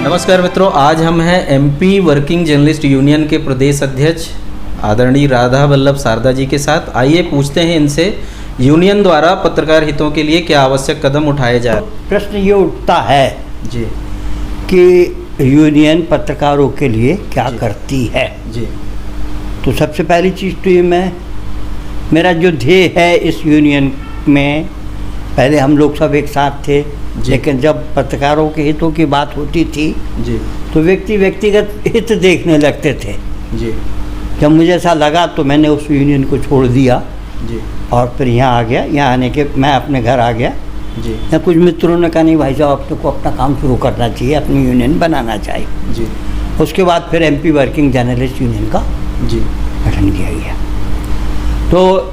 नमस्कार मित्रों, आज हम हैं एमपी वर्किंग जर्नलिस्ट यूनियन के प्रदेश अध्यक्ष आदरणीय राधा वल्लभ शारदा जी के साथ। आइए पूछते हैं इनसे यूनियन द्वारा पत्रकार हितों के लिए क्या आवश्यक कदम उठाए जाए। प्रश्न ये उठता है जी कि यूनियन पत्रकारों के लिए क्या करती है। जी तो सबसे पहली चीज़ तो ये मेरा जो ध्येय है इस यूनियन में, पहले हम लोग सब एक साथ थे, लेकिन जब पत्रकारों के हितों की बात होती थी जी तो व्यक्तिगत हित देखने लगते थे। जी जब मुझे ऐसा लगा तो मैंने उस यूनियन को छोड़ दिया जी और फिर यहाँ आ गया। यहाँ आने के मैं अपने घर आ गया। जी या कुछ मित्रों ने कहा नहीं भाई साहब, अपने को अपना काम शुरू करना चाहिए, अपनी यूनियन बनाना चाहिए। जी उसके बाद फिर एमपी वर्किंग जर्नलिस्ट यूनियन का जी गठन किया गया। तो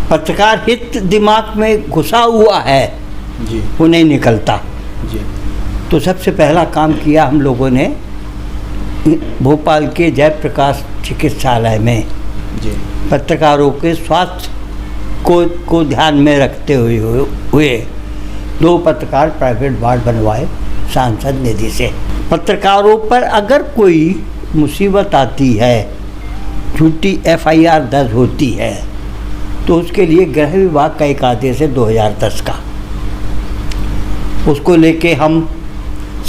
पत्रकार हित दिमाग में घुसा हुआ है, जी वो नहीं निकलता। जी तो सबसे पहला काम किया हम लोगों ने भोपाल के जयप्रकाश चिकित्सालय में जी पत्रकारों के स्वास्थ्य को ध्यान में रखते हुए 2 पत्रकार प्राइवेट वार्ड बनवाए सांसद निधि से। पत्रकारों पर अगर कोई मुसीबत आती है, झूठी FIR दर्ज होती है, तो उसके लिए गृह विभाग का एक आदेश है 2010 का। उसको लेके हम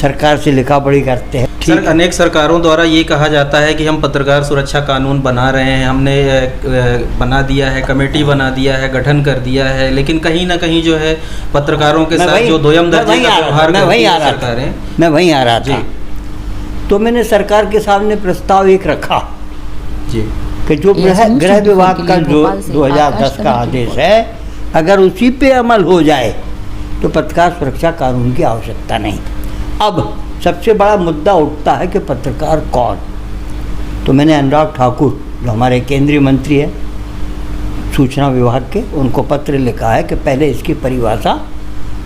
सरकार से लिखा पढ़ी करते हैं। सर, अनेक सरकारों द्वारा ये कहा जाता है कि हम पत्रकार सुरक्षा कानून बना रहे हैं, हमने बना दिया है, कमेटी बना दिया है, गठन कर दिया है, लेकिन कहीं ना कहीं जो है पत्रकारों के साथ जो दोयम दर्जे का व्यवहार करती है सरकारें। मैं वहीं आ रहा था। तो मैंने सरकार के सामने प्रस्ताव एक रखा जी कि जो गृह विभाग का जो 2010 का आदेश है, अगर उसी पे अमल हो जाए तो पत्रकार सुरक्षा कानून की आवश्यकता नहीं। अब सबसे बड़ा मुद्दा उठता है कि पत्रकार कौन। तो मैंने अनुराग ठाकुर, जो हमारे केंद्रीय मंत्री हैं सूचना विभाग के, उनको पत्र लिखा है कि पहले इसकी परिभाषा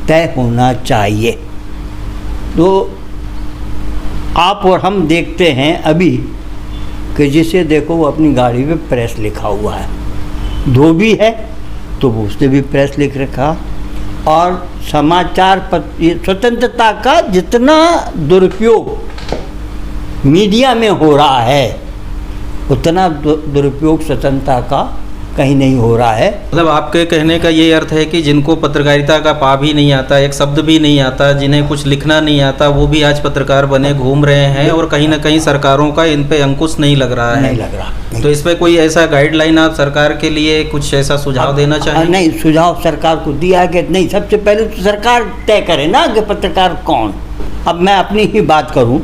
तय होना चाहिए। तो आप और हम देखते हैं अभी कि जिसे देखो वो अपनी गाड़ी पे प्रेस लिखा हुआ है, धोबी है तो वो उसने भी प्रेस लिख रखा। और समाचार स्वतंत्रता का जितना दुरुपयोग मीडिया में हो रहा है, उतना दुरुपयोग स्वतंत्रता का कहीं नहीं हो रहा है। मतलब आपके कहने का ये अर्थ है कि जिनको पत्रकारिता का पा भी नहीं आता, एक शब्द भी नहीं आता, जिन्हें कुछ लिखना नहीं आता, वो भी आज पत्रकार बने घूम रहे हैं और कहीं ना कहीं सरकारों का इन पे अंकुश नहीं लग रहा है। नहीं लग रहा। नहीं। तो इस पे कोई ऐसा गाइडलाइन आप सरकार के लिए कुछ ऐसा सुझाव देना चाहेंगे? नहीं, सुझाव सरकार को दिया कि नहीं, सबसे पहले तो सरकार तय करे ना कि पत्रकार कौन। अब मैं अपनी ही बात करूं,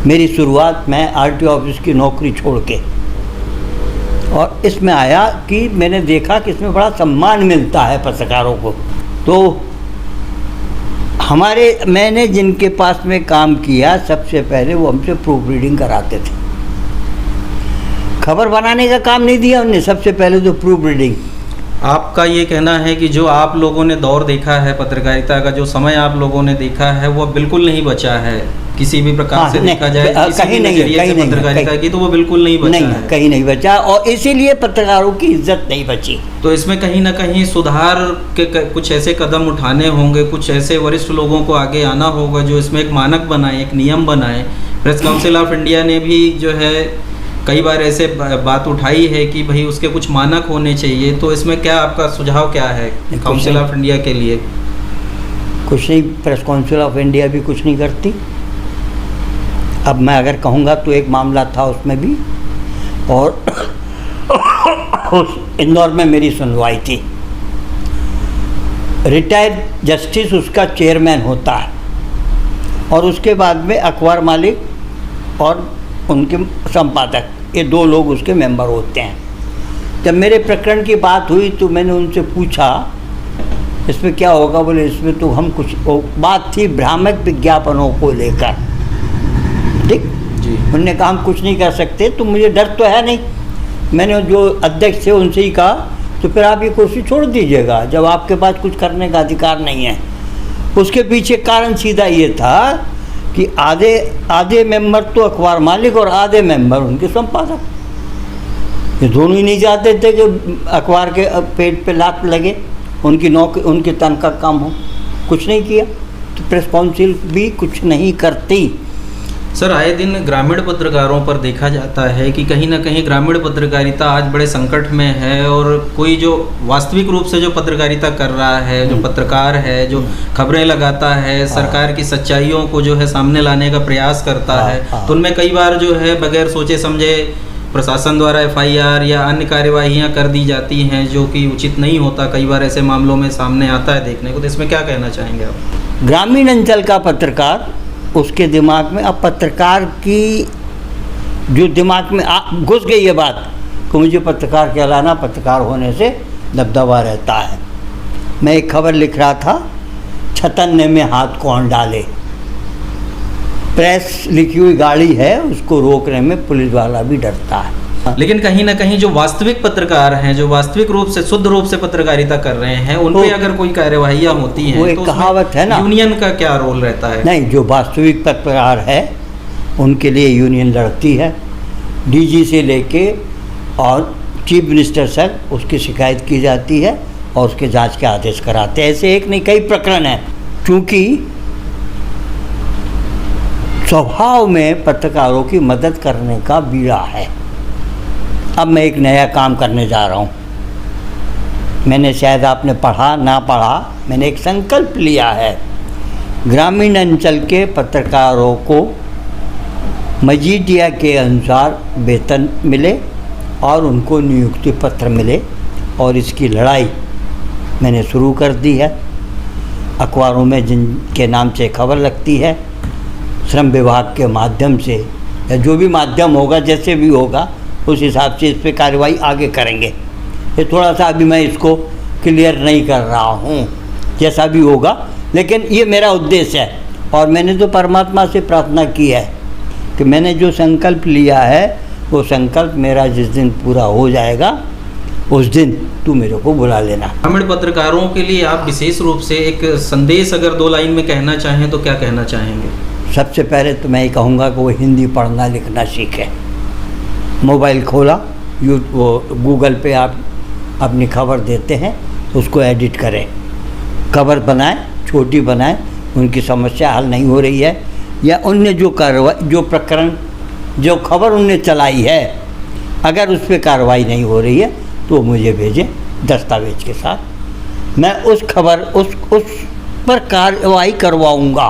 मेरी शुरुआत मैं RTO ऑफिस की नौकरी छोड़ के और इसमें आया कि मैंने देखा कि इसमें बड़ा सम्मान मिलता है पत्रकारों को। तो मैंने जिनके पास में काम किया, सबसे पहले वो हमसे प्रूफ रीडिंग कराते थे। खबर बनाने का काम नहीं दिया उन्होंने, सबसे पहले तो प्रूफ रीडिंग। आपका ये कहना है कि जो आप लोगों ने दौर देखा है पत्रकारिता का, जो समय आप लोगों ने देखा है, वो बिल्कुल नहीं बचा है किसी भी प्रकार से देखा जाए, कहीं नहीं, पत्रकारिता की तो वो बिल्कुल नहीं बचा है, कहीं नहीं बचा, और इसीलिए पत्रकारों की इज्जत नहीं बची। तो इसमें कहीं ना कहीं सुधार के कुछ ऐसे कदम उठाने होंगे, कुछ ऐसे वरिष्ठ लोगों को आगे आना होगा जो इसमें एक मानक बनाए, एक नियम बनाए। प्रेस काउंसिल ऑफ इंडिया ने भी जो है कई बार ऐसे बात उठाई है कि भाई उसके कुछ मानक होने चाहिए। तो इसमें क्या आपका सुझाव क्या है काउंसिल ऑफ इंडिया के लिए? कुछ नहीं, प्रेस काउंसिल ऑफ इंडिया भी कुछ नहीं करती। अब मैं अगर कहूँगा तो एक मामला था उसमें भी, और इंदौर में मेरी सुनवाई थी। रिटायर्ड जस्टिस उसका चेयरमैन होता है और उसके बाद में अखबार मालिक और उनके संपादक, ये 2 लोग उसके मेंबर होते हैं। जब मेरे प्रकरण की बात हुई तो मैंने उनसे पूछा इसमें क्या होगा। बोले इसमें तो हम कुछ, बात थी भ्रामक विज्ञापनों को लेकर, ठीक जी। उन्होंने कहा हम कुछ नहीं कर सकते। तो मुझे डर तो है नहीं, मैंने जो अध्यक्ष थे उनसे ही कहा तो फिर आप ये कुर्सी छोड़ दीजिएगा जब आपके पास कुछ करने का अधिकार नहीं है। उसके पीछे कारण सीधा ये था कि आधे मेंबर तो अखबार मालिक और आधे मेंबर उनके संपादक, ये दोनों ही नहीं चाहते थे कि अखबार के पेट पे लात लगे, उनकी तनख्वाह कम हो। कुछ नहीं किया। कि प्रेस काउंसिल भी कुछ नहीं करती। सर, आए दिन ग्रामीण पत्रकारों पर देखा जाता है कि कहीं ना कहीं ग्रामीण पत्रकारिता आज बड़े संकट में है, और कोई जो वास्तविक रूप से जो पत्रकारिता कर रहा है, जो पत्रकार है, जो खबरें लगाता है, सरकार की सच्चाइयों को जो है सामने लाने का प्रयास करता है, तो उनमें कई बार जो है बगैर सोचे समझे प्रशासन द्वारा FIR या अन्य कार्यवाहियाँ कर दी जाती हैं, जो कि उचित नहीं होता। कई बार ऐसे मामलों में सामने आता है देखने को, तो इसमें क्या कहना चाहेंगे आप? ग्रामीण अंचल का पत्रकार, उसके दिमाग में अब पत्रकार की जो दिमाग में घुस गई ये बात कि मुझे पत्रकार कहलाना, पत्रकार होने से दबदबा रहता है। मैं एक खबर लिख रहा था, छतन्ने में हाथ कौन डाले। प्रेस लिखी हुई गाड़ी है, उसको रोकने में पुलिस वाला भी डरता है। लेकिन कहीं ना कहीं जो वास्तविक पत्रकार हैं, जो वास्तविक रूप से शुद्ध रूप से पत्रकारिता कर रहे हैं, उन पे अगर कोई कार्यवाहियाँ होती हैं, वो एक कहावत है ना, यूनियन का क्या रोल रहता है? नहीं, जो वास्तविक पत्रकार है उनके लिए यूनियन लड़ती है। DG से लेके और चीफ मिनिस्टर तक उसकी शिकायत की जाती है और उसके जांच के आदेश कराते हैं। ऐसे एक नहीं कई प्रकरण हैं। चूँकि स्वभाव में पत्रकारों की मदद करने का बीड़ा है। अब मैं एक नया काम करने जा रहा हूँ। मैंने, शायद आपने पढ़ा ना पढ़ा, मैंने एक संकल्प लिया है, ग्रामीण अंचल के पत्रकारों को मजीठिया के अनुसार वेतन मिले और उनको नियुक्ति पत्र मिले, और इसकी लड़ाई मैंने शुरू कर दी है। अखबारों में जिनके नाम से खबर लगती है, श्रम विभाग के माध्यम से या जो भी माध्यम होगा, जैसे भी होगा, उस हिसाब से इस पर कार्रवाई आगे करेंगे। ये थोड़ा सा अभी मैं इसको क्लियर नहीं कर रहा हूँ, जैसा भी होगा, लेकिन ये मेरा उद्देश्य है। और मैंने तो परमात्मा से प्रार्थना की है कि मैंने जो संकल्प लिया है वो संकल्प मेरा जिस दिन पूरा हो जाएगा उस दिन तू मेरे को बुला लेना। ग्रामीण पत्रकारों के लिए आप विशेष रूप से एक संदेश अगर 2 लाइन में कहना चाहें तो क्या कहना चाहेंगे? सबसे पहले तो मैं ये कहूँगा कि वो हिंदी पढ़ना लिखना सीखें। मोबाइल खोला, वो गूगल पे आप अपनी खबर देते हैं, उसको एडिट करें, खबर बनाएं, छोटी बनाएं। उनकी समस्या हल नहीं हो रही है, या उनने जो कार्रवाई, जो प्रकरण, जो खबर उनने चलाई है, अगर उस पर कार्रवाई नहीं हो रही है तो मुझे भेजें दस्तावेज के साथ। मैं उस खबर उस पर कार्रवाई करवाऊँगा।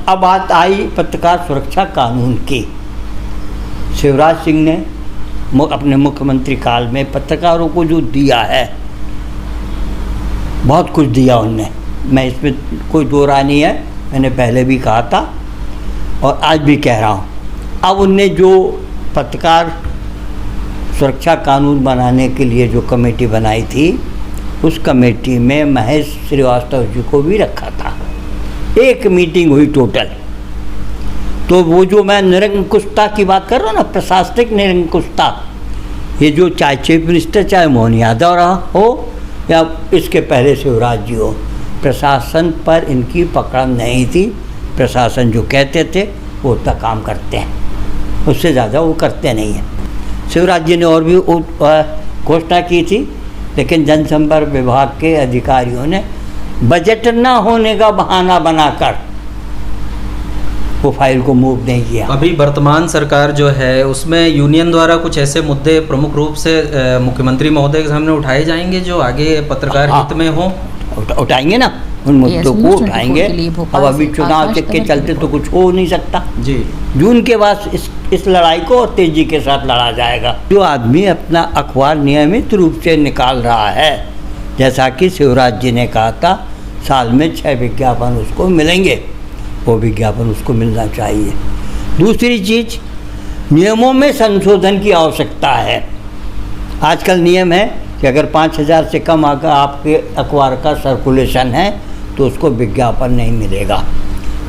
अब बात आई पत्रकार सुरक्षा कानून की। शिवराज सिंह ने अपने मुख्यमंत्री काल में पत्रकारों को जो दिया है, बहुत कुछ दिया उनने, मैं इसमें कोई दो राय नहीं है, मैंने पहले भी कहा था और आज भी कह रहा हूँ। अब उनने जो पत्रकार सुरक्षा कानून बनाने के लिए जो कमेटी बनाई थी, उस कमेटी में महेश श्रीवास्तव जी को भी रखा था। एक मीटिंग हुई टोटल। तो वो जो मैं निरंकुशता की बात कर रहा हूँ ना, प्रशासनिक निरंकुशता, ये जो चाहे चीफ मिनिस्टर, चाहे मोहन यादव रहा हो या इसके पहले शिवराज जी हो, प्रशासन पर इनकी पकड़ नहीं थी। प्रशासन जो कहते थे वो उतना काम करते हैं, उससे ज़्यादा वो करते नहीं हैं। शिवराज जी ने और भी घोषणा की थी, लेकिन जनसंपर्क विभाग के अधिकारियों ने बजट न होने का बहाना बनाकर वो फाइल को मूव नहीं किया। अभी वर्तमान सरकार जो है उसमें यूनियन द्वारा कुछ ऐसे मुद्दे प्रमुख रूप से मुख्यमंत्री महोदय के सामने उठाए जाएंगे जो आगे पत्रकार हित में हो। उठाएंगे ना, उन मुद्दों को उठाएंगे। अब अभी चुनाव के चलते तो कुछ हो नहीं सकता जी। जून के बाद इस लड़ाई को और तेजी के साथ लड़ा जाएगा। जो आदमी अपना अखबार नियमित रूप से निकाल रहा है, जैसा कि शिवराज जी ने कहा था, साल में 6 विज्ञापन उसको मिलेंगे, वो विज्ञापन उसको मिलना चाहिए। दूसरी चीज़, नियमों में संशोधन की आवश्यकता है। आजकल नियम है कि अगर 5000 से कम अगर आपके अखबार का सर्कुलेशन है तो उसको विज्ञापन नहीं मिलेगा।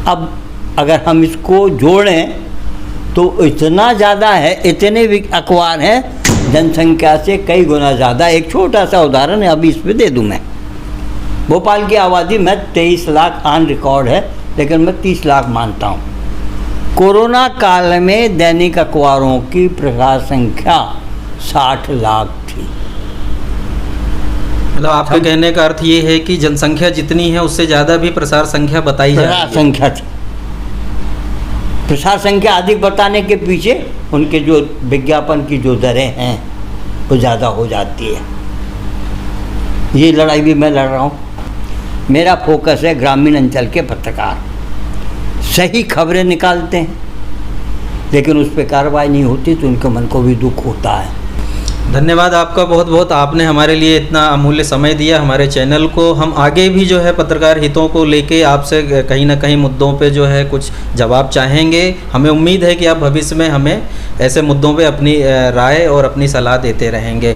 अब अगर हम इसको जोड़ें तो इतना ज़्यादा है, इतने अखबार हैं जनसंख्या से कई गुना ज़्यादा। एक छोटा सा उदाहरण है, अभी इस पर दे दूँ मैं। भोपाल की आबादी में 23 लाख ऑन रिकॉर्ड है, लेकिन मैं 30 लाख मानता हूँ। कोरोना काल में दैनिक अखबारों की प्रकाश संख्या 60 लाख थी। मतलब आपके कहने का अर्थ ये है कि जनसंख्या जितनी है उससे ज़्यादा भी प्रसार संख्या बताई जा रही है। प्रसार संख्या अधिक बताने के पीछे उनके जो विज्ञापन की जो दरें हैं वो ज़्यादा हो जाती है। ये लड़ाई भी मैं लड़ रहा हूँ। मेरा फोकस है ग्रामीण अंचल के पत्रकार सही खबरें निकालते हैं, लेकिन उस पर कार्रवाई नहीं होती तो उनके मन को भी दुख होता है। धन्यवाद आपका बहुत बहुत, आपने हमारे लिए इतना अमूल्य समय दिया हमारे चैनल को। हम आगे भी जो है पत्रकार हितों को लेके आपसे कहीं ना कहीं मुद्दों पे जो है कुछ जवाब चाहेंगे। हमें उम्मीद है कि आप भविष्य में हमें ऐसे मुद्दों पे अपनी राय और अपनी सलाह देते रहेंगे।